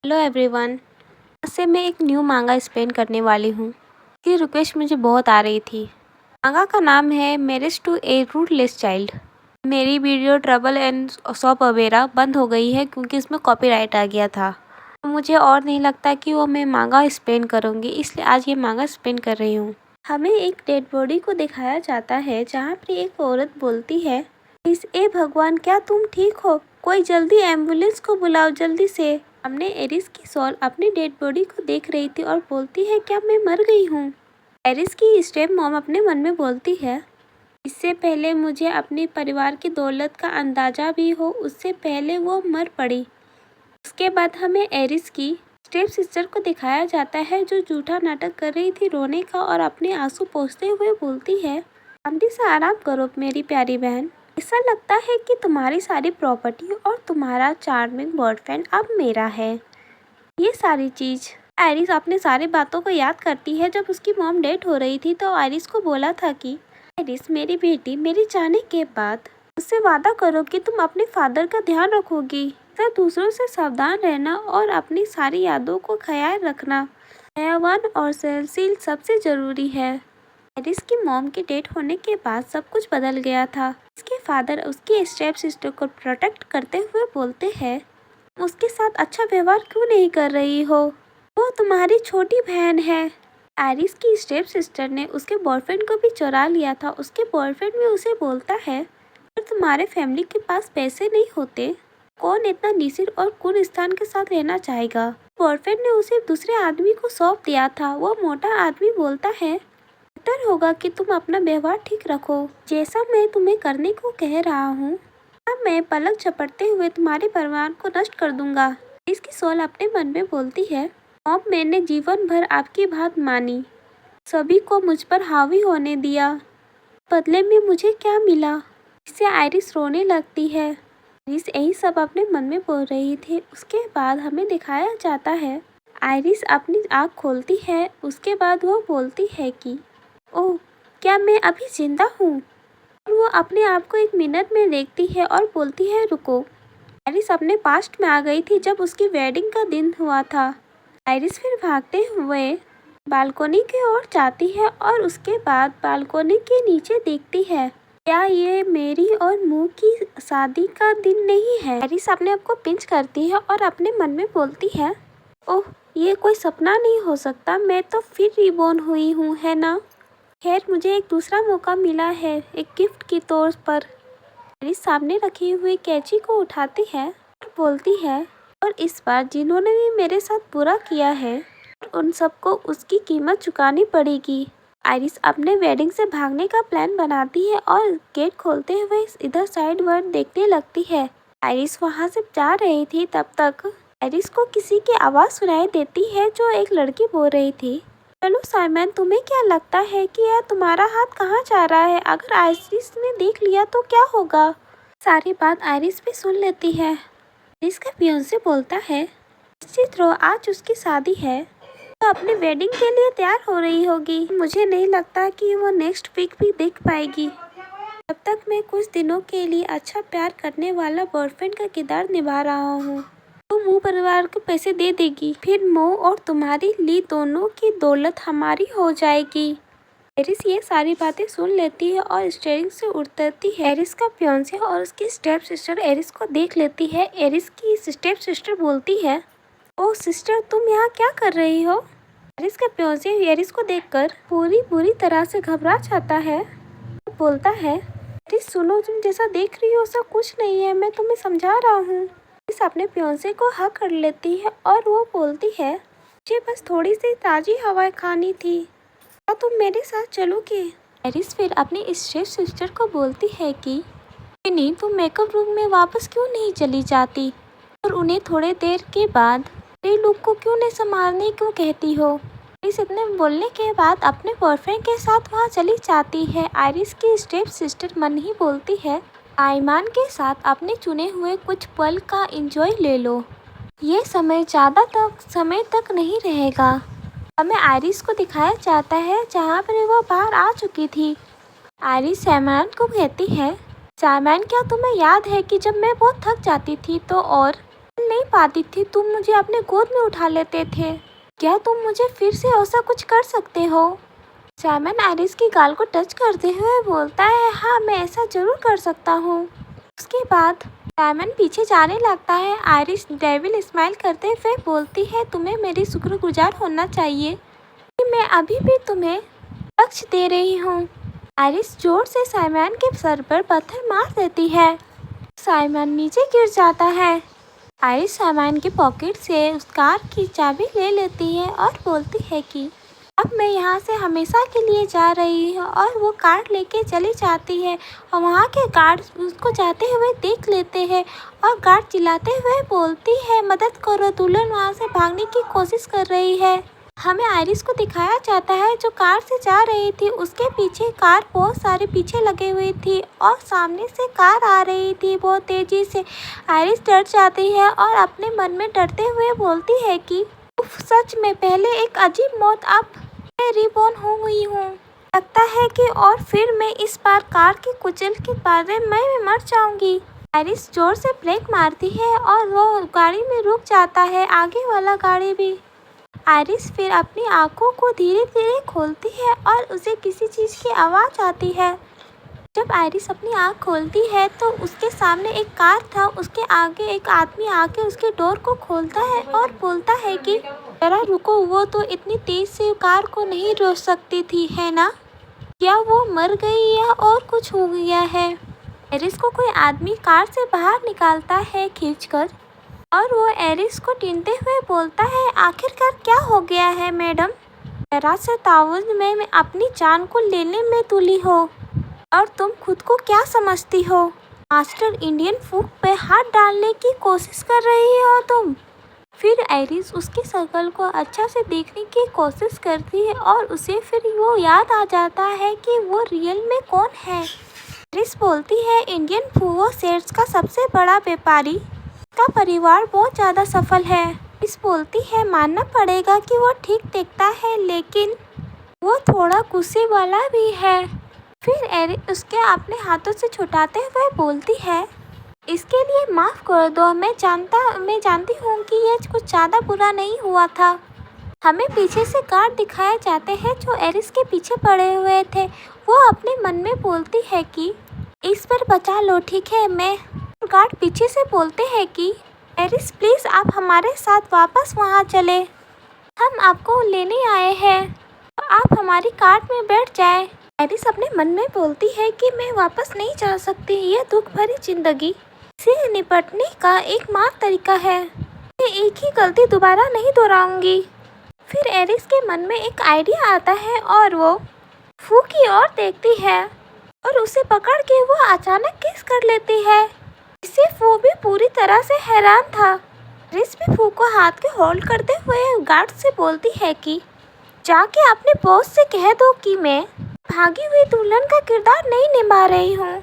Hello everyone. आज से मैं एक न्यू मांगा स्पेन करने वाली हूँ। ये रिक्वेस्ट मुझे बहुत आ रही थी। मांगा का नाम है marriage to a rootless child. मेरी वीडियो ट्रबल एंड सॉप अवेरा बंद हो गई है क्योंकि इसमें कॉपीराइट आ गया था। मुझे और नहीं लगता कि वो मैं मांगा स्पेन करूँगी, इसलिए आज ये मांगा स्पेन कर रही हूँ। हमें एक डेड बॉडी को दिखाया जाता है जहाँ पर एक औरत बोलती है, ए भगवान, क्या तुम ठीक हो? कोई जल्दी एम्बुलेंस को बुलाओ जल्दी से। हमने एरिस की सोल अपनी डेड बॉडी को देख रही थी और बोलती है, क्या मैं मर गई हूँ? एरिस की स्टेप मॉम अपने मन में बोलती है, इससे पहले मुझे अपने परिवार की दौलत का अंदाजा भी हो, उससे पहले वो मर पड़ी। उसके बाद हमें एरिस की स्टेप सिस्टर को दिखाया जाता है जो झूठा नाटक कर रही थी रोने का और अपने आंसू पोंछते हुए बोलती है, शांति से आराम करो मेरी प्यारी बहन। ऐसा लगता है कि तुम्हारी सारी प्रॉपर्टी और तुम्हारा चार्मिंग बॉयफ्रेंड अब मेरा है। ये सारी चीज़ आयरिस अपने सारी बातों को याद करती है। जब उसकी मॉम डेड हो रही थी तो आयरिस को बोला था कि आयरिस मेरी बेटी, मेरे जाने के बाद मुझसे वादा करो कि तुम अपने फादर का ध्यान रखोगी, फिर दूसरों से सावधान रहना और अपनी सारी यादों को ख्याल रखना। दयावान और सहनशील सबसे ज़रूरी है। आयरिस की मॉम के डेड होने के बाद सब कुछ बदल गया था। उसके फादर उसकी स्टेप सिस्टर को प्रोटेक्ट करते हुए बोलते हैं, उसके साथ अच्छा व्यवहार क्यों नहीं कर रही हो? वो तुम्हारी छोटी बहन है। आयरिस की स्टेप सिस्टर ने उसके बॉयफ्रेंड को भी चुरा लिया था। उसके बॉयफ्रेंड भी उसे बोलता है, अगर तुम्हारे फैमिली के पास पैसे नहीं होते, कौन इतना निसिर और कुन स्थान के साथ रहना चाहेगा? बॉयफ्रेंड ने उसे दूसरे आदमी को सौंप दिया था। वो मोटा आदमी बोलता है, बेहतर होगा कि तुम अपना व्यवहार ठीक रखो, जैसा मैं तुम्हें करने को कह रहा हूँ। अब मैं पलक झपटते हुए तुम्हारे परिवार को नष्ट कर दूंगा। इसकी सोल अपने मन में बोलती है, अब मैंने जीवन भर आपकी बात मानी, सभी को मुझ पर हावी होने दिया, बदले में मुझे क्या मिला? इससे आयरिस रोने लगती है। आयरिस यही सब अपने मन में बोल रही थी। उसके बाद हमें दिखाया जाता है, आयरिस अपनी आँख खोलती है। उसके बाद वो बोलती है कि ओह, क्या मैं अभी जिंदा हूँ? वो अपने आप को एक मिनट में देखती है और बोलती है, रुको। आयरिस अपने पास्ट में आ गई थी जब उसकी वेडिंग का दिन हुआ था। आयरिस फिर भागते हुए बालकोनी की ओर जाती है और उसके बाद बालकोनी के नीचे देखती है, क्या ये मेरी और मुंह की शादी का दिन नहीं है? आयरिस अपने आप को पिंच करती है और अपने मन में बोलती है, ओह, ये कोई सपना नहीं हो सकता, मैं तो फिर रिबॉर्न हुई हूँ, है ना? खैर, मुझे एक दूसरा मौका मिला है, एक गिफ्ट के तौर पर। आयरिस सामने रखी हुई कैंची को उठाती है और बोलती है, और इस बार जिन्होंने भी मेरे साथ बुरा किया है, उन सबको उसकी कीमत चुकानी पड़ेगी। आयरिस अपने वेडिंग से भागने का प्लान बनाती है और गेट खोलते हुए इधर साइड वर्ड देखने लगती है। आयरिस वहाँ से जा रही थी, तब तक आयरिस को किसी की आवाज़ सुनाई देती है जो एक लड़की बोल रही थी, चलो साइमन, तुम्हें क्या लगता है कि यह तुम्हारा हाथ कहाँ जा रहा है? अगर आयरिस ने देख लिया तो क्या होगा? सारी बात आयरिस भी सुन लेती है। आयरिस का फियांसे बोलता है, निश्चित रहो, आज उसकी शादी है, तो अपने वेडिंग के लिए तैयार हो रही होगी। मुझे नहीं लगता कि वो नेक्स्ट वीक भी देख पाएगी। तब तक मैं कुछ दिनों के लिए अच्छा प्यार करने वाला बॉयफ्रेंड का किरदार निभा रहा हूँ। तो मो परिवार को पैसे दे देगी, फिर मो और तुम्हारी ली दोनों की दौलत हमारी हो जाएगी। एरिस ये सारी बातें सुन लेती है और स्टीयरिंग से उतरती है। एरिस का फियांसे और उसकी स्टेप सिस्टर एरिस को देख लेती है। एरिस की स्टेप सिस्टर बोलती है, ओह सिस्टर, तुम यहाँ क्या कर रही हो? एरिस का फियांसे एरिस को देखकर बुरी तरह से घबरा जाता है। बोलता है, एरिस सुनो, तुम जैसा देख रही हो ऐसा कुछ नहीं है, मैं तुम्हें समझा रहा हूँ। एरिस अपने फियांसे को हग कर लेती है और वो बोलती है, मुझे बस थोड़ी सी ताज़ी हवा खानी थी, क्या तुम मेरे साथ चलोगे? एरिस फिर अपनी स्टेप सिस्टर को बोलती है कि नहीं, तुम मेकअप रूम में वापस क्यों नहीं चली जाती और उन्हें थोड़ी देर के बाद मेरे लुक को क्यों नहीं संभालने क्यों कहती हो? आयरिस इतने बोलने के बाद अपने बॉयफ्रेंड के साथ वहाँ चली जाती है। आयरिस की स्टेप सिस्टर मन ही बोलती है, आयमान के साथ अपने चुने हुए कुछ पल का एंजॉय ले लो, ये समय ज़्यादा समय तक नहीं रहेगा। हमें आयरिस को दिखाया जाता है जहाँ पर वो बाहर आ चुकी थी। आयरिस साइमन को कहती है, साइमन, क्या तुम्हें याद है कि जब मैं बहुत थक जाती थी तो और संभल नहीं पाती थी तुम मुझे अपने गोद में उठा लेते थे। क्या तुम मुझे फिर से ऐसा कुछ कर सकते हो? साइमन आयरिस की गाल को टच करते हुए बोलता है, हाँ मैं ऐसा ज़रूर कर सकता हूँ। उसके बाद साइमन पीछे जाने लगता है। आयरिस डेविल स्माइल करते हुए बोलती है, तुम्हें मेरी शुक्रगुजार होना चाहिए कि मैं अभी भी तुम्हें लक्ष्य दे रही हूँ। आयरिस जोर से साइमन के सर पर पत्थर मार देती है। साइमन नीचे गिर जाता है। आयरिस साइमन के पॉकेट से उस कार की चाबी ले लेती है और बोलती है कि अब मैं यहाँ से हमेशा के लिए जा रही हूँ। और वो कार लेके चली जाती है और वहाँ के गार्ड उसको जाते हुए देख लेते हैं और गार्ड चिल्लाते हुए बोलती है, मदद करो, दुल्हन वहाँ से भागने की कोशिश कर रही है। हमें आयरिस को दिखाया जाता है जो कार से जा रही थी। उसके पीछे कार बहुत सारे पीछे लगे हुई थी और सामने से कार आ रही थी बहुत तेज़ी से। आयरिस डर जाती है और अपने मन में डरते हुए बोलती है कि उफ, सच में पहले एक अजीब मौत, अब मैं रिबॉर्न हो गई हूँ। लगता है कि और फिर मैं इस बार कार की कुचल के बारे में मैं मर जाऊंगी। आयरिस जोर से ब्रेक मारती है और वो गाड़ी में रुक जाता है, आगे वाला गाड़ी भी। आयरिस फिर अपनी आंखों को धीरे धीरे खोलती है और उसे किसी चीज़ की आवाज़ आती है। जब आयरिस अपनी आँख खोलती है तो उसके सामने एक कार था। उसके आगे एक आदमी आके उसके डोर को खोलता है और बोलता है कि जरा रुको, वो तो इतनी तेज़ से कार को नहीं रोक सकती थी, है ना? क्या वो मर गई या और कुछ हो गया है? आयरिस को कोई आदमी कार से बाहर निकालता है खींचकर और वो आयरिस को टीनते हुए बोलता है, आखिरकार क्या हो गया है मैडम? जरा से ताउज़ में अपनी जान को लेने में तुली हो और तुम खुद को क्या समझती हो? मास्टर इंडियन फूड पे हाथ डालने की कोशिश कर रही हो तुम? फिर आयरिस उसकी शक्ल को अच्छा से देखने की कोशिश करती है और उसे फिर वो याद आ जाता है कि वो रियल में कौन है। आयरिस बोलती है, इंडियन फूड शेयर्स का सबसे बड़ा व्यापारी का परिवार बहुत ज़्यादा सफल है। इस बोलती है, मानना पड़ेगा कि वो ठीक दिखता है लेकिन वो थोड़ा गुस्से वाला भी है। फिर एरिक उसके अपने हाथों से छुटाते हुए बोलती है, इसके लिए माफ़ कर दो, मैं जानती हूँ कि ये कुछ ज़्यादा बुरा नहीं हुआ था। हमें पीछे से गार्ड दिखाए जाते हैं जो एरिस के पीछे पड़े हुए थे। वो अपने मन में बोलती है कि इस पर बचा लो, ठीक है? मैं गार्ड पीछे से बोलते हैं कि एरिस प्लीज़ आप हमारे साथ वापस वहाँ चले, हम आपको लेने आए हैं, आप हमारी कार में बैठ जाए। एरिस अपने मन में बोलती है कि मैं वापस नहीं जा सकती, यह दुख भरी जिंदगी से निपटने का एकमात्र तरीका है, मैं एक ही गलती दोबारा नहीं दोहराऊंगी। फिर एरिस के मन में एक आइडिया आता है और वो फू की ओर देखती है और उसे पकड़ के वो अचानक किस कर लेती है। इससे फू भी पूरी तरह से हैरान था। एरिस भी फू को हाथ के होल्ड करते हुए गार्ड से बोलती है कि जाके अपने बॉस से कह दो कि मैं भागी हुई दुल्हन का किरदार नहीं निभा रही हूँ।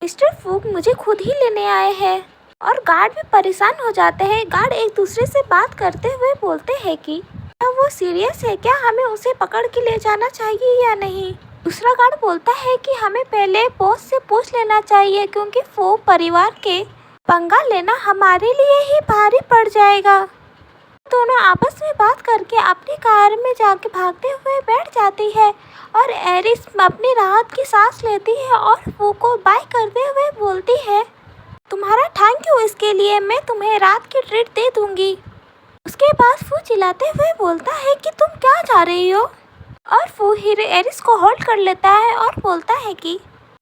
मिस्टर फूक मुझे खुद ही लेने आए हैं। और गार्ड भी परेशान हो जाते हैं। गार्ड एक दूसरे से बात करते हुए बोलते हैं कि क्या वो सीरियस है, क्या हमें उसे पकड़ के ले जाना चाहिए या नहीं। दूसरा गार्ड बोलता है कि हमें पहले बॉस से पूछ लेना चाहिए क्योंकि फूक परिवार के पंगा लेना हमारे लिए ही भारी पड़ जाएगा। दोनों आपस में बात करके अपनी कार में जाके भागते हुए बैठ जाती है और एरिस अपनी राहत की सांस लेती है और फू को बाय करते हुए बोलती है, तुम्हारा थैंक यू, इसके लिए मैं तुम्हें रात की ट्रीट दे दूंगी। उसके बाद फू चिल्लाते हुए बोलता है कि तुम क्या चाह रही हो, और फू हीरे एरिस को होल्ड कर लेता है और बोलता है कि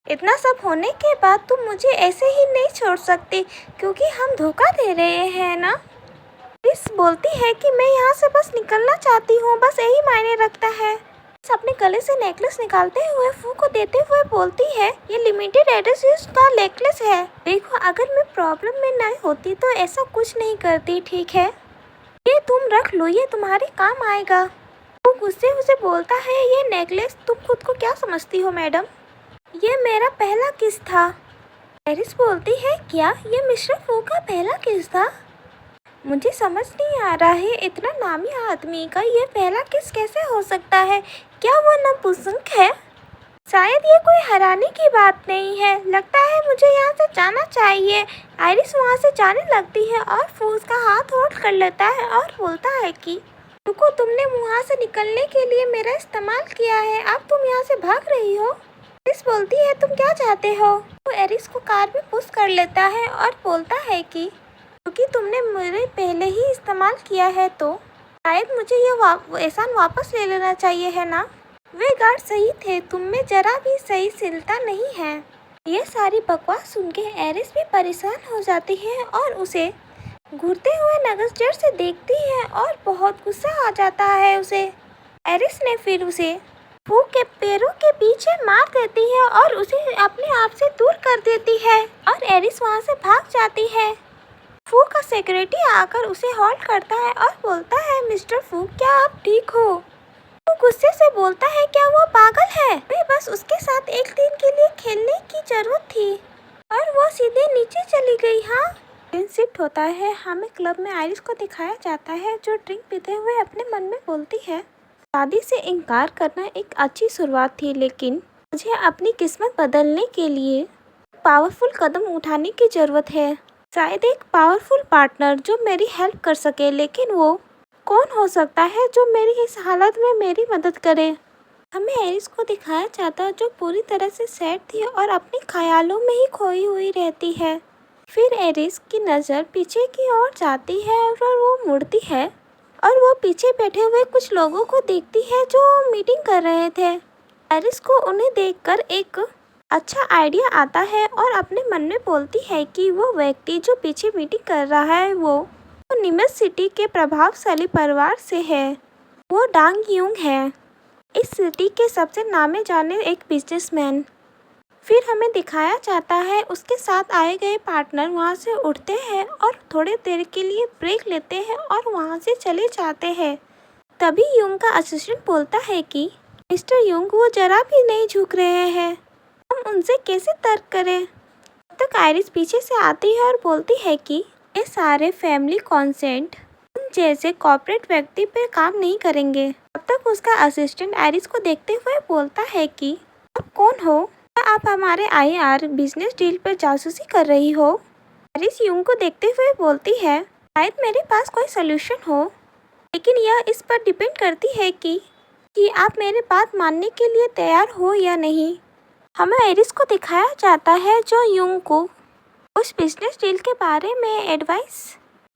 इतना सब होने के बाद तुम मुझे ऐसे ही नहीं छोड़ सकते क्योंकि हम धोखा दे रहे हैं ना। एरिस बोलती है कि मैं यहाँ से बस निकलना चाहती हूँ, बस यही मायने रखता है। अपने गले से नेकलेस निकालते हुए फू को देते हुए बोलती है, ये लिमिटेड एडिशन का नेकलेस है, देखो अगर मैं प्रॉब्लम में नहीं होती तो ऐसा कुछ नहीं करती, ठीक है? ये तुम रख लो, ये तुम्हारे काम आएगा। वो गुस्से से बोलता है, ये नेकलेस तुम खुद को क्या समझती हो मैडम, ये मेरा पहला किस था। एरिस बोलती है, क्या ये मिस्टर फू का पहला किस था? मुझे समझ नहीं आ रहा है, इतना नामी आदमी का ये पहला किस कैसे हो सकता है, क्या वो नपुंसक है? शायद ये कोई हैरानी की बात नहीं है। लगता है मुझे यहाँ से जाना चाहिए। आइरिस वहाँ से जाने लगती है और फू उसका हाथ होल्ड कर लेता है और बोलता है कि रुको, तुमने वहाँ से निकलने के लिए मेरा इस्तेमाल किया है, अब तुम यहाँ से भाग रही हो। आइरिस बोलती है तुम क्या चाहते हो। वो आइरिस को कार में पुश कर लेता है और बोलता है कि क्योंकि तुमने मेरे पहले ही इस्तेमाल किया है तो शायद मुझे ये एहसान वापस ले लेना चाहिए, है ना। वे गार्ड सही थे, तुम में जरा भी सहनशीलता नहीं है। ये सारी बकवास सुन के एरिस भी परेशान हो जाती है और उसे घूरते हुए नजर से देखती है और बहुत गुस्सा आ जाता है उसे। एरिस ने फिर उसे फू के पैरों के पीछे मार देती है और उसे अपने आप से दूर कर देती है और एरिस वहाँ से भाग जाती है। फू का सिक्योरिटी आकर उसे होल्ड करता है और बोलता है मिस्टर फू, क्या आप ठीक हो। वो गुस्से से बोलता है क्या वो पागल है, मैं बस उसके साथ एक दिन के लिए खेलने की जरूरत थी और वो सीधे नीचे चली गई। हाँ, दिन शिफ्ट होता है। हमें क्लब में आइरिस को दिखाया जाता है जो ड्रिंक पीते हुए अपने मन में बोलती है शादी से इनकार करना एक अच्छी शुरुआत थी, लेकिन मुझे अपनी किस्मत बदलने के लिए पावरफुल कदम उठाने की जरूरत है। शायद एक पावरफुल पार्टनर जो मेरी हेल्प कर सके, लेकिन वो कौन हो सकता है जो मेरी इस हालत में मेरी मदद करे। हमें एरिस को दिखाया जाता जो पूरी तरह से सैड थी और अपने ख्यालों में ही खोई हुई रहती है। फिर एरिस की नज़र पीछे की ओर जाती है और वो मुड़ती है और वो पीछे बैठे हुए कुछ लोगों को देखती है जो मीटिंग कर रहे थे। एरिस को उन्हें देखकर एक अच्छा आइडिया आता है और अपने मन में बोलती है कि वो व्यक्ति जो पीछे मीटिंग कर रहा है वो निमस सिटी के प्रभावशाली परिवार से है। वो डांग यूंग है, इस सिटी के सबसे नामे जाने एक बिजनेसमैन। फिर हमें दिखाया जाता है उसके साथ आए गए पार्टनर वहाँ से उठते हैं और थोड़ी देर के लिए ब्रेक लेते हैं और वहाँ से चले जाते हैं। तभी यूंग का असिस्टेंट बोलता है कि मिस्टर यूंग, वो जरा भी नहीं झुक रहे हैं, हम उनसे कैसे तर्क करें। तब तक आइरिस पीछे से आती है और बोलती है कि ये सारे फैमिली कॉन्सेंट उन जैसे कॉर्पोरेट व्यक्ति पर काम नहीं करेंगे। तब तक उसका असिस्टेंट आइरिस को देखते हुए बोलता है कि आप कौन हो, क्या आप हमारे आईआर बिजनेस डील पर जासूसी कर रही हो। आइरिस यूंग को देखते हुए बोलती है शायद मेरे पास कोई सोल्यूशन हो, लेकिन यह इस पर डिपेंड करती है कि आप मेरी बात मानने के लिए तैयार हो या नहीं। हमें आइरिस को दिखाया जाता है जो यूंग को उस बिजनेस डील के बारे में एडवाइस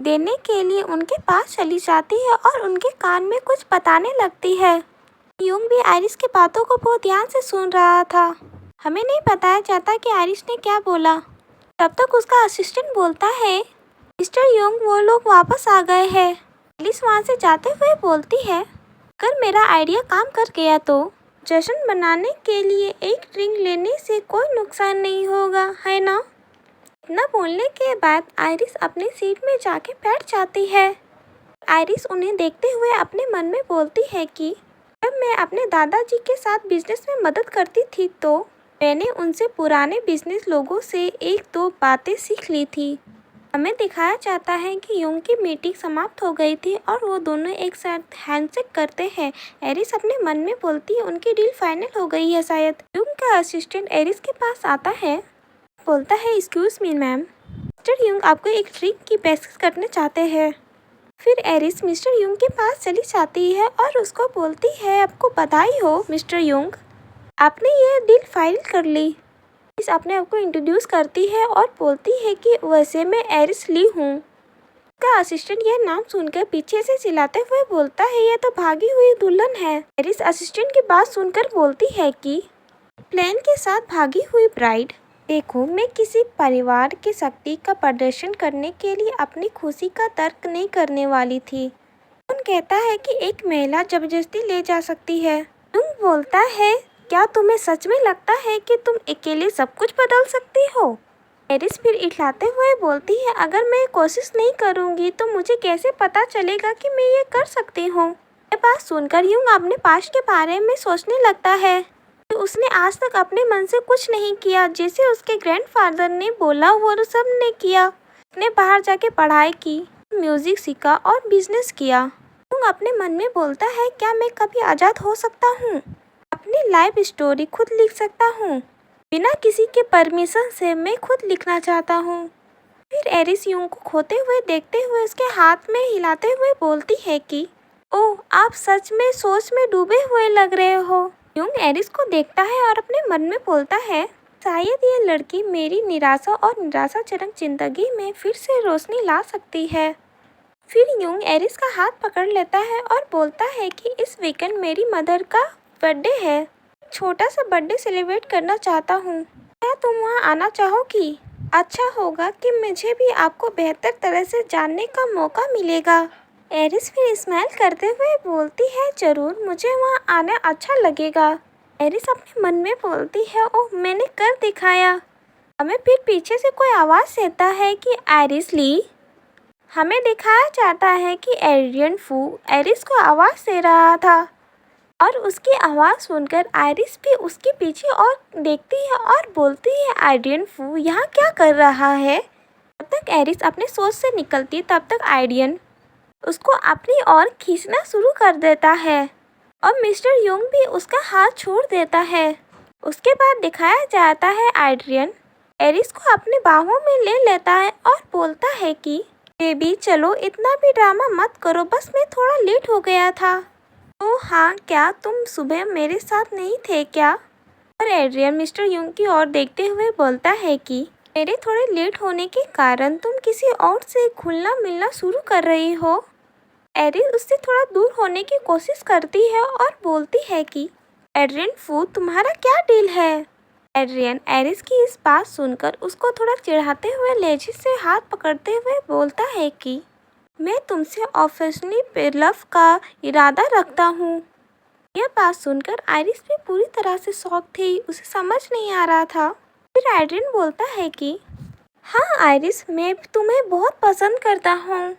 देने के लिए उनके पास चली जाती है और उनके कान में कुछ बताने लगती है। यूंग भी आइरिस की बातों को बहुत ध्यान से सुन रहा था। हमें नहीं बताया जाता कि आइरिस ने क्या बोला। तब तक उसका असिस्टेंट बोलता है मिस्टर यूंग, वो लोग वापस आ गए हैं। आइरिस वहाँ से जाते हुए बोलती है अगर मेरा आइडिया काम कर गया तो जश्न मनाने के लिए एक ड्रिंक लेने से कोई नुकसान नहीं होगा, है ना। इतना बोलने के बाद आइरिस अपनी सीट में जाके बैठ जाती है। आइरिस उन्हें देखते हुए अपने मन में बोलती है कि जब मैं अपने दादाजी के साथ बिजनेस में मदद करती थी तो मैंने उनसे पुराने बिजनेस लोगों से एक दो बातें सीख ली थी। हमें दिखाया जाता है कि यूंग की मीटिंग समाप्त हो गई थी और वो दोनों एक साथ हैंडशेक करते हैं। एरिस अपने मन में बोलती है उनकी डील फाइनल हो गई है। शायद यूंग का असिस्टेंट एरिस के पास आता है, बोलता है excuse me ma'am, mister Young आपको एक ड्रिंक की पेशकश करना चाहते हैं। फिर एरिस मिस्टर यूंग के पास चली जाती है और उसको बोलती है आपको बधाई हो मिस्टर यूंग, आपने ये डील फाइल कर ली। एरिस अपने आप को इंट्रोड्यूस करती है और बोलती है कि वैसे मैं एरिस ली हूँ। उसका असिस्टेंट यह नाम सुनकर पीछे से चिल्लाते हुए बोलता है यह तो भागी हुई दुल्हन है। एरिस असिस्टेंट की बात सुनकर बोलती है कि प्लान के साथ भागी हुई ब्राइड। देखो, मैं किसी परिवार की शक्ति का प्रदर्शन करने के लिए अपनी खुशी का तर्क नहीं करने वाली थी। कौन कहता है कि एक महिला जबरदस्ती ले जा सकती है। तुम बोलता है क्या तुम्हें सच में लगता है कि तुम अकेले सब कुछ बदल सकती हो। एरिस फिर इठलाते हुए बोलती है अगर मैं कोशिश नहीं करूँगी तो मुझे कैसे पता चलेगा कि मैं ये कर सकती हूँ। ये बात सुनकर यूंग अपने पास्ट के बारे में सोचने लगता है। उसने आज तक अपने मन से कुछ नहीं किया, जैसे उसके ग्रैंडफादर ने बोला वो सब ने किया। उसने बाहर जाके पढ़ाई की, म्यूजिक सीखा और बिजनेस किया। यूंग अपने मन में बोलता है क्या मैं कभी आज़ाद हो सकता हूँ। अपनी लाइफ स्टोरी खुद लिख सकता हूँ। बिना किसी के परमिशन से मैं खुद लिखना चाहता हूँ। फिर एरिस यूंग को खोते हुए देखते हुए उसके हाथ में हिलाते हुए बोलती है कि ओह, आप सच में सोच में डूबे हुए लग रहे हो। यूंग एरिस को देखता है और अपने मन में बोलता है, शायद ये लड़की मेरी निराशा और निराशाजनक जिंदगी में फिर से रोशनी ला सकती है। फिर यूंग एरिस का हाथ पकड़ लेता है और बोलता है कि इस वीकेंड मेरी मदर का बर्थडे है। छोटा सा बर्थडे सेलिब्रेट करना चाहता हूँ। क्या तुम वहाँ आना चाहोगी? अच्छा होगा कि मुझे भी आपको बेहतर तरह से जानने का मौका मिलेगा। एरिस फिर स्माइल करते हुए बोलती है, जरूर, मुझे वहाँ आना अच्छा लगेगा। एरिस अपने मन में बोलती है, ओह, मैंने कर दिखाया। हमें फिर पीछे से कोई आवाज़ देता है कि एरिस ली। हमें दिखाया जाता है कि एड्रियन फू एरिस को आवाज़ दे रहा था और उसकी आवाज़ सुनकर आइरिस भी उसके पीछे और देखती है और बोलती है, एड्रियन फू यहाँ क्या कर रहा है? जब तक एरिस अपने सोच से निकलती तब तक आइडियन उसको अपनी ओर खींचना शुरू कर देता है और मिस्टर यूंग भी उसका हाथ छोड़ देता है। उसके बाद दिखाया जाता है आइड्रियन एरिस को अपनी बाहों में ले लेता है और बोलता है कि बेबी चलो, इतना भी ड्रामा मत करो, बस मैं थोड़ा लेट हो गया था। ओ हाँ, क्या तुम सुबह मेरे साथ नहीं थे क्या? और एड्रियन मिस्टर यूंग की ओर देखते हुए बोलता है कि मेरे थोड़े लेट होने के कारण तुम किसी और से घुलना मिलना शुरू कर रही हो। एरिस उससे थोड़ा दूर होने की कोशिश करती है और बोलती है कि एड्रियन फू, तुम्हारा क्या डील है? एड्रियन एरिस की इस बात सुनकर उसको थोड़ा चिढ़ाते हुए लेजी से हाथ पकड़ते हुए बोलता है कि मैं तुमसे ऑफिशियली लव का इरादा रखता हूँ। यह बात सुनकर आइरिस भी पूरी तरह से शॉक थी, उसे समझ नहीं आ रहा था। फिर एड्रियन बोलता है कि हाँ आइरिस, मैं तुम्हें बहुत पसंद करता हूँ।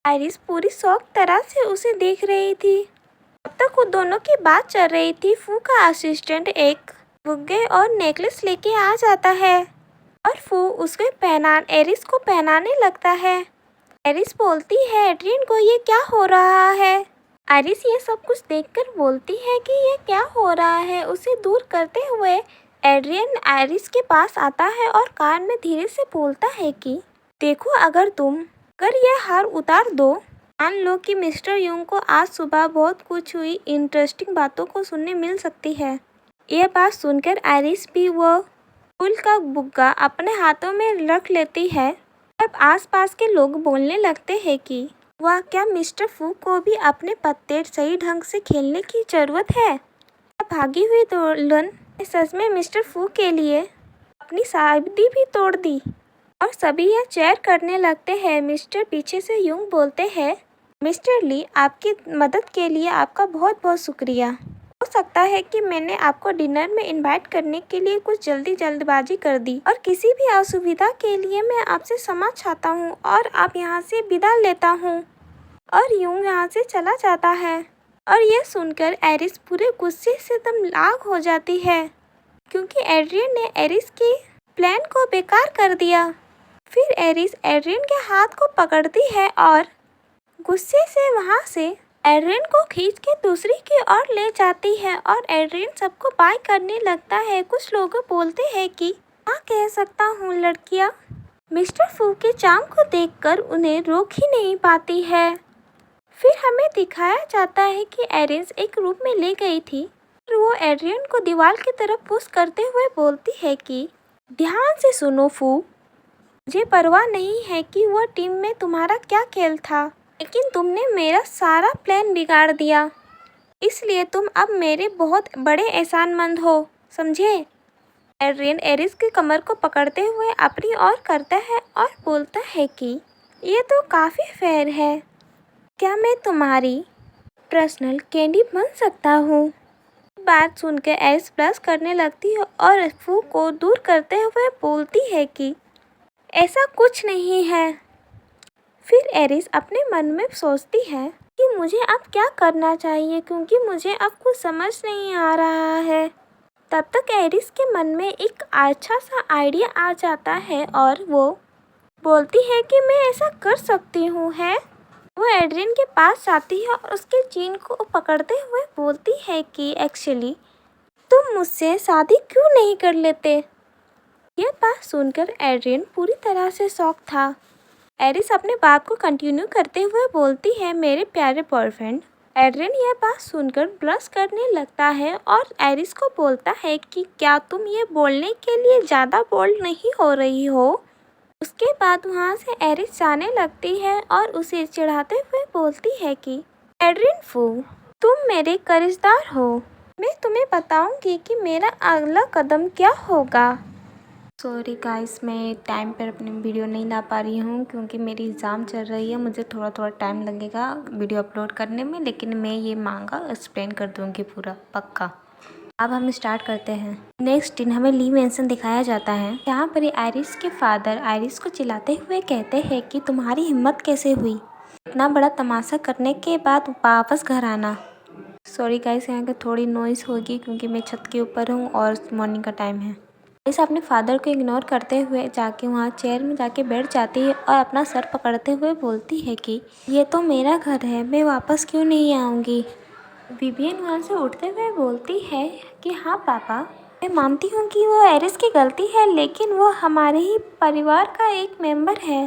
आइरिस पूरी शौक तरह से उसे देख रही थी। तब तक वो दोनों की बात चल रही थी। फू का असिस्टेंट एक बुग्गे और नेकलेस लेके आ जाता है और फू उसके एरिस को पहनाने लगता है। एरिस बोलती है, एड्रियन को ये क्या हो रहा है? आइरिस ये सब कुछ देखकर बोलती है कि ये क्या हो रहा है। उसे दूर करते हुए एड्रियन आइरिस के पास आता है और कान में धीरे से बोलता है कि देखो, अगर ये हार उतार दो, मान लो कि मिस्टर यूंग को आज सुबह बहुत कुछ हुई इंटरेस्टिंग बातों को सुनने मिल सकती है। यह बात सुनकर आइरिस भी वो फूल का बुग्गा अपने हाथों में रख लेती है। अब आसपास के लोग बोलने लगते हैं कि वाह, क्या मिस्टर फू को भी अपने पत्ते सही ढंग से खेलने की जरूरत है। भागी हुई दुल्हन ने सच में मिस्टर फू के लिए अपनी शादी भी तोड़ दी और सभी यह चेयर करने लगते हैं। मिस्टर पीछे से यूं बोलते हैं, मिस्टर ली, आपकी मदद के लिए आपका बहुत बहुत शुक्रिया। हो सकता है कि मैंने आपको डिनर में इनवाइट करने के लिए कुछ जल्दबाजी कर दी और किसी भी असुविधा के लिए मैं आपसे क्षमा चाहता हूँ और आप यहाँ से विदा लेता हूँ। और यूं यहाँ से चला जाता है और यह सुनकर एरिस पूरे गुस्से से दम आग हो जाती है क्योंकि एड्रियन ने एरिस के प्लान को बेकार कर दिया। फिर एरिस एड्रियन के हाथ को पकड़ती है और गुस्से से वहाँ से एड्रियन को खींच के दूसरी की ओर ले जाती है और एड्रियन सबको बाय करने लगता है। कुछ लोग बोलते हैं कि क्या कह सकता हूँ लड़कियाँ, मिस्टर फू के चाम को देखकर उन्हें रोक ही नहीं पाती है। फिर हमें दिखाया जाता है कि एरिस एक रूम में ले गई थी और वो एड्रियन को दीवार की तरफ पुश करते हुए बोलती है कि ध्यान से सुनो फू, मुझे परवाह नहीं है कि वो टीम में तुम्हारा क्या खेल था, लेकिन तुमने मेरा सारा प्लान बिगाड़ दिया, इसलिए तुम अब मेरे बहुत बड़े एहसानमंद हो, समझे? एड्रियन एरिस की कमर को पकड़ते हुए अपनी ओर करता है और बोलता है कि ये तो काफ़ी फेयर है। क्या मैं तुम्हारी पर्सनल कैंडी बन सकता हूँ? बात सुनकर एरिस ब्लश करने लगती है और फू को दूर करते हुए बोलती है कि ऐसा कुछ नहीं है। फिर एरिस अपने मन में सोचती है कि मुझे अब क्या करना चाहिए क्योंकि मुझे अब कुछ समझ नहीं आ रहा है। तब तक एरिस के मन में एक अच्छा सा आइडिया आ जाता है और वो बोलती है कि मैं ऐसा कर सकती हूँ है। वो एड्रियन के पास जाती है और उसके चीन को पकड़ते हुए बोलती है कि एक्चुअली तुम मुझसे शादी क्यों नहीं कर लेते? यह बात सुनकर एड्रियन पूरी तरह से शॉक था। एरिस अपने बात को कंटिन्यू करते हुए बोलती है, मेरे प्यारे बॉयफ्रेंड। एड्रियन यह बात सुनकर ब्लश करने लगता है और एरिस को बोलता है कि क्या तुम ये बोलने के लिए ज़्यादा बोल्ड नहीं हो रही हो? उसके बाद वहाँ से एरिस जाने लगती है और उसे चिढ़ाते हुए बोलती है कि एड्रियन फू, तुम मेरे कर्जदार हो। मैं तुम्हें बताऊंगी कि मेरा अगला कदम क्या होगा। सॉरी गाइस, मैं टाइम पर अपनी वीडियो नहीं ला पा रही हूँ क्योंकि मेरी एग्ज़ाम चल रही है। मुझे थोड़ा टाइम लगेगा वीडियो अपलोड करने में, लेकिन मैं ये मांगा एक्सप्लेन कर दूँगी पूरा पक्का। अब हम स्टार्ट करते हैं। नेक्स्ट दिन हमें ली मैंसन दिखाया जाता है, जहाँ पर आइरिस के फादर आइरिस को चिल्लाते हुए कहते हैं कि तुम्हारी हिम्मत कैसे हुई इतना बड़ा तमाशा करने के बाद वापस घर आना। सॉरी गाइस, यहाँ का थोड़ी नॉइज़ होगी क्योंकि मैं छत के ऊपर हूँ और मॉर्निंग का टाइम है। आइरिस अपने फादर को इग्नोर करते हुए जाके वहाँ चेयर में जाके बैठ जाती है और अपना सर पकड़ते हुए बोलती है कि ये तो मेरा घर है, मैं वापस क्यों नहीं आऊँगी। विवियन वहाँ से उठते हुए बोलती है कि हाँ पापा, मैं मानती हूँ कि वो आइरिस की गलती है, लेकिन वो हमारे ही परिवार का एक मेंबर है।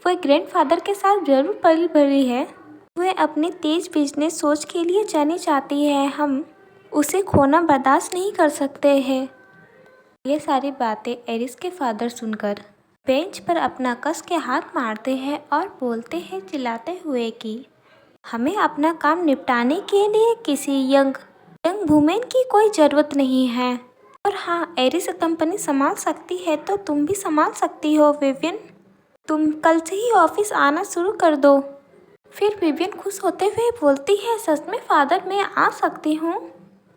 वो एक ग्रैंडफादर के साथ जरूर पली बड़ी है। वह अपने तेज बिजनेस सोच के लिए जानी जाती है। हम उसे खोना बर्दाश्त नहीं कर सकते हैं। ये सारी बातें आइरिस के फादर सुनकर बेंच पर अपना कस के हाथ मारते हैं और बोलते हैं चिल्लाते हुए कि हमें अपना काम निपटाने के लिए किसी यंग वुमेन की कोई ज़रूरत नहीं है। और हाँ, आइरिस कंपनी संभाल सकती है तो तुम भी संभाल सकती हो विवियन। तुम कल से ही ऑफिस आना शुरू कर दो। फिर विवियन खुश होते हुए बोलती है, सच में फादर, मैं आ सकती हूँ।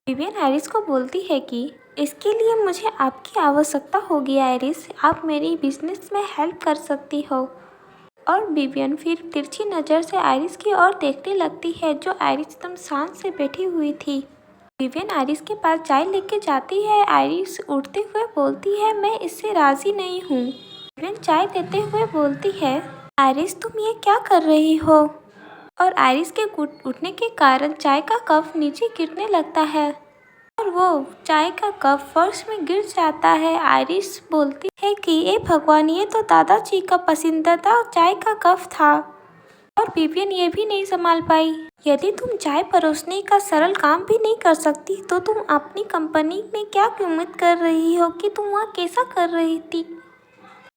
विवियन आइरिस को बोलती है कि इसके लिए मुझे आपकी आवश्यकता होगी आइरिस, आप मेरी बिजनेस में हेल्प कर सकती हो। और विवियन फिर तिरछी नज़र से आइरिस की ओर देखने लगती है, जो आइरिस एकदम शांत से बैठी हुई थी। विवियन आइरिस के पास चाय लेके जाती है। आइरिस उठते हुए बोलती है, मैं इससे राज़ी नहीं हूँ। विवियन चाय देते हुए बोलती है, आइरिस तुम ये क्या कर रही हो? और आइरिस के उठने के कारण चाय का कप नीचे गिरने लगता है और वो चाय का कप फर्श में गिर जाता है। आइरिस बोलती है कि ए भगवान, ये तो दादाजी का पसंदीदा चाय का कप था। और विवियन ये भी नहीं संभाल पाई, यदि तुम चाय परोसने का सरल काम भी नहीं कर सकती तो तुम अपनी कंपनी में क्या उम्मीद कर रही हो कि तुम वहाँ कैसा कर रही थी।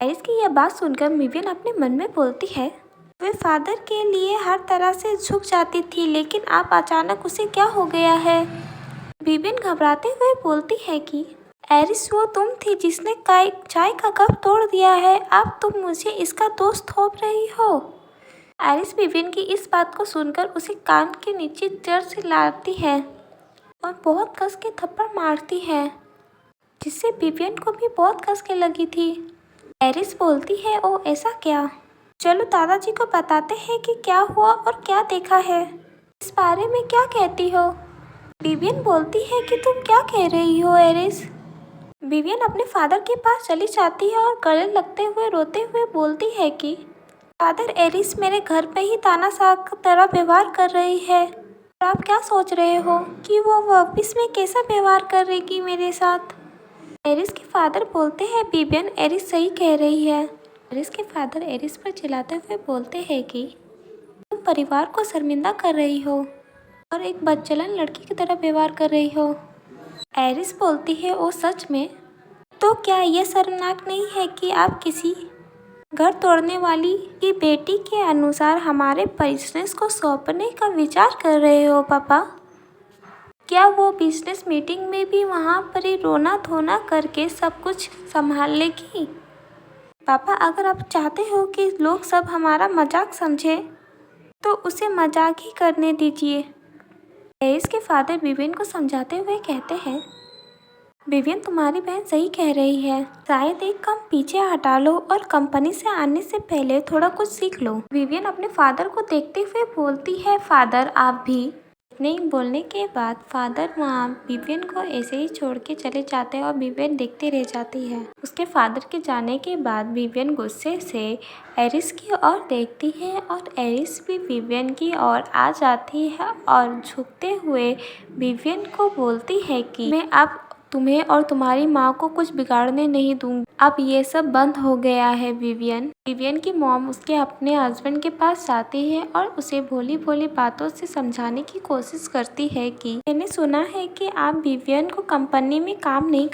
आइरिस की यह बात सुनकर विवियन अपने मन में बोलती है, वे फादर के लिए हर तरह से झुक जाती थी, लेकिन अब अचानक उसे क्या हो गया है। विवियन घबराते हुए बोलती है कि आइरिस, वो तुम थी जिसने चाय का कप तोड़ दिया है, अब तुम मुझे इसका दोष थोप रही हो। आइरिस विवियन की इस बात को सुनकर उसे कान के नीचे जोर से लाती है और बहुत कस के थप्पड़ मारती है, जिससे विवियन को भी बहुत कस के लगी थी। आइरिस बोलती है, ओ ऐसा क्या? चलो दादाजी को बताते हैं कि क्या हुआ और क्या देखा है। इस बारे में क्या कहती हो? विवियन बोलती है कि तुम क्या कह रही हो आइरिस? विवियन अपने फादर के पास चली जाती है और गले लगते हुए रोते हुए बोलती है कि फादर, आइरिस मेरे घर पे ही तानाशाह की तरह व्यवहार कर रही है। और आप क्या सोच रहे हो कि वो ऑफिस में कैसा व्यवहार करेगी मेरे साथ? आइरिस के फादर बोलते हैं, विवियन, आइरिस सही कह रही है। आइरिस के फादर आइरिस पर चिल्लाते हुए बोलते हैं कि तुम परिवार को शर्मिंदा कर रही हो और एक बदचलन लड़की की तरह व्यवहार कर रही हो। आइरिस बोलती है, ओ सच में? तो क्या यह शर्मनाक नहीं है कि आप किसी घर तोड़ने वाली की बेटी के अनुसार हमारे बिजनेस को सौंपने का विचार कर रहे हो पापा? क्या वो बिजनेस मीटिंग में भी वहाँ पर ही रोना धोना करके सब कुछ संभाल लेगी? पापा, अगर आप चाहते हो कि लोग सब हमारा मजाक समझे तो उसे मजाक ही करने दीजिए। आइरिस के फादर विवियन को समझाते हुए कहते हैं, विवियन, तुम्हारी बहन सही कह रही है, शायद एक कम पीछे हटा लो और कंपनी से आने से पहले थोड़ा कुछ सीख लो। विवियन अपने फादर को देखते हुए बोलती है, फादर, आप भी नहीं बोलने के बाद फादर वहाँ विवियन को ऐसे ही छोड़ के चले जाते हैं और विवियन देखते रह जाती है। उसके फादर के जाने के बाद विवियन गुस्से से एरिस की ओर देखती है और एरिस भी विवियन की ओर आ जाती है और झुकते हुए विवियन को बोलती है कि मैं अब तुम्हें और तुम्हारी माँ को कुछ बिगाड़ने नहीं दूंगी। अब ये सब बंद हो गया है विवियन। विवियन की मॉम उसके अपने हस्बैंड के पास जाती है और उसे भोली भोली बातों से समझाने की कोशिश करती है कि मैंने सुना है कि आप विवियन को कंपनी में काम नहीं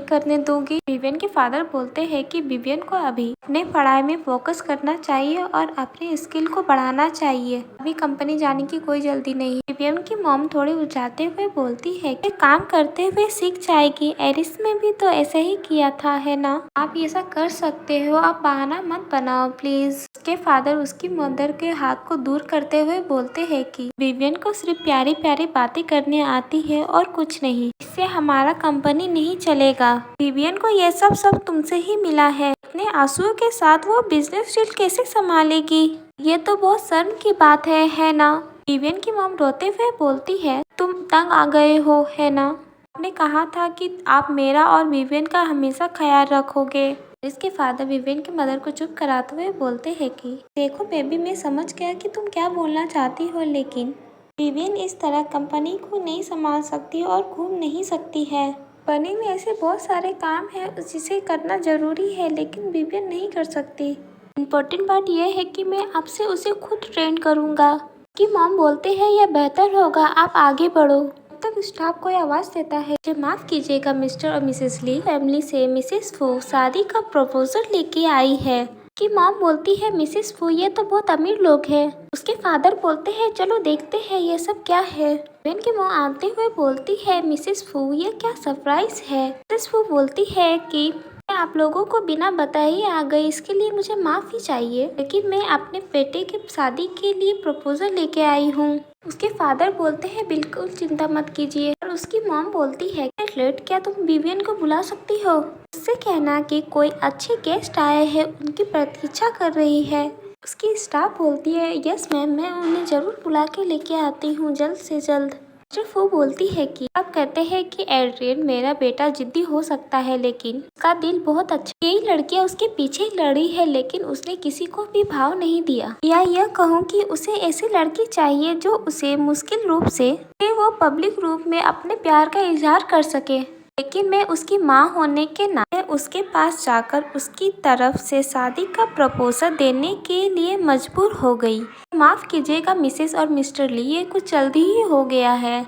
करने दोगी। विवियन के फादर बोलते हैं कि विवियन को अभी अपने पढ़ाई में फोकस करना चाहिए और अपने स्किल को बढ़ाना चाहिए। अभी कंपनी जाने की कोई जल्दी नहीं है। विवियन की मॉम थोड़ी उलझाते हुए बोलती है कि काम करते हुए सीख जाएगी। एरिस में भी तो ऐसा ही किया था, है ना? आप ऐसा कर सकते हो, आप बहाना मत बनाओ प्लीज। उसके फादर उसकी मदर के हाथ को दूर करते हुए बोलते हैं कि विवियन को सिर्फ प्यारी प्यारी बातें करने आती है और कुछ नहीं। इससे हमारा कंपनी नहीं चलेगा। विवियन को ये सब तुमसे ही मिला है। इतने आंसुओं के साथ वो बिजनेस डील कैसे संभालेगी? ये तो बहुत शर्म की बात है ना? विवियन की मॉम रोते हुए बोलती है, तुम तंग आ गए हो, है ना? आपने कहा था कि आप मेरा और विवियन का हमेशा ख्याल रखोगे। इसके फादर विवियन की मदर को चुप कराते हुए बोलते हैं कि देखो बेबी, मैं समझ गया कि तुम क्या बोलना चाहती हो, लेकिन विवियन इस तरह कंपनी को नहीं संभाल सकती और घूम नहीं सकती है। कंपनी में ऐसे बहुत सारे काम है जिसे करना जरूरी है, लेकिन विवियन नहीं कर सकती। इम्पोर्टेंट बात यह है कि मैं आपसे उसे खुद ट्रेन करूँगा। कि मॉम बोलते हैं यह बेहतर होगा, आप आगे बढ़ो। तब स्टाफ कोई आवाज देता है, मुझे माफ कीजिएगा मिस्टर और मिसेस ली, फैमिली से मिसेस फू शादी का प्रपोजल लेके आई है। कि मॉम बोलती है, मिसेस फू ये तो बहुत अमीर लोग हैं। उसके फादर बोलते हैं, चलो देखते हैं ये सब क्या है। बेन की मॉम आते हुए बोलती है, मिसेस फू ये क्या सरप्राइज है। मिसेस फू बोलती है कि मैं आप लोगों को बिना बताए ही आ गई, इसके लिए मुझे माफी चाहिए, लेकिन मैं अपने बेटे की शादी के लिए प्रपोजल लेके आई हूँ। उसके फादर बोलते हैं, बिल्कुल चिंता मत कीजिए। और उसकी मॉम बोलती है, लेट क्या तुम विवियन को बुला सकती हो? उससे कहना कि कोई अच्छे गेस्ट आए हैं, उनकी प्रतीक्षा कर रही है। उसकी स्टाफ बोलती है, यस मैम, मैं उन्हें जरूर बुला के लेके आती हूँ जल्द से जल्द। सिर्फ वो बोलती है कि आप कहते हैं कि एड्रियन मेरा बेटा जिद्दी हो सकता है, लेकिन उसका दिल बहुत अच्छा। यही लड़कियां उसके पीछे लड़ी है, लेकिन उसने किसी को भी भाव नहीं दिया। या यह कहूँ कि उसे ऐसी लड़की चाहिए जो उसे मुश्किल रूप से वो पब्लिक रूप में अपने प्यार का इजहार कर सके। लेकिन मैं उसकी माँ होने के नाते उसके पास जाकर उसकी तरफ से शादी का प्रपोजल देने के लिए मजबूर हो गई। माफ कीजिएगा मिसेस और मिस्टर ली, ये कुछ जल्दी ही हो गया है।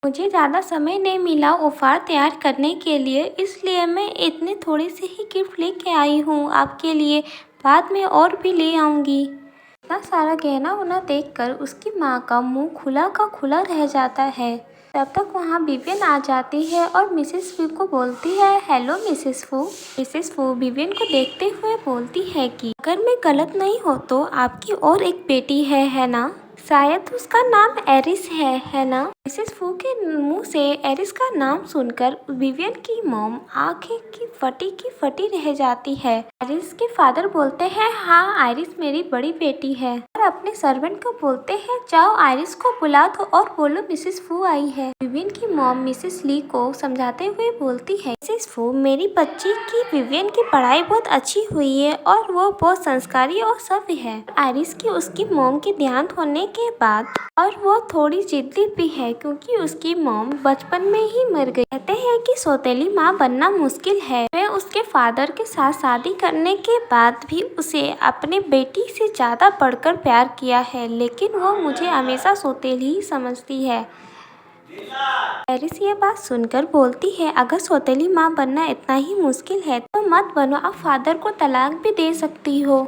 मुझे ज़्यादा समय नहीं मिला उपहार तैयार करने के लिए, इसलिए मैं इतने थोड़े से ही गिफ्ट लेके आई हूँ आपके लिए। बाद में और भी ले आऊँगी। इतना सारा गहना वना देखकर उसकी माँ का मुंह खुला का खुला रह जाता है। तब तक वहाँ विवियन आ जाती है और मिसेस फू को बोलती है, हेलो मिसेस फू। मिसेस फू विवियन को देखते हुए बोलती है कि अगर मैं गलत नहीं हो तो आपकी और एक बेटी है ना? शायद उसका नाम एरिस है ना? मिसेस फू के मुंह से एरिस का नाम सुनकर विवियन की मॉम आंखें की फटी रह जाती है। एरिस के फादर बोलते हैं, हाँ आइरिस मेरी बड़ी बेटी है। और अपने सर्वेंट को बोलते हैं, जाओ आइरिस को बुला दो और बोलो मिसेस फू आई है। विवियन की मॉम मिसेस ली को समझाते हुए बोलती है, मिसेस फू मेरी बच्ची की विवियन की पढ़ाई बहुत अच्छी हुई है और वो बहुत संस्कारी और सभ्य है। आइरिस की उसकी मॉम के देहांत होने के बाद और वो थोड़ी जिद्दी भी है, क्योंकि उसकी मॉम बचपन में ही मर गई। कहते हैं कि सौतेली माँ बनना मुश्किल है। वह उसके फादर के साथ शादी करने के बाद भी उसे अपने बेटी से ज्यादा बढ़कर प्यार किया है, लेकिन वो मुझे हमेशा सौतेली ही समझती है। एरिस ये बात सुनकर बोलती है, अगर सौतेली माँ बनना इतना ही मुश्किल है तो मत बनो, आप फादर को तलाक भी दे सकती हो।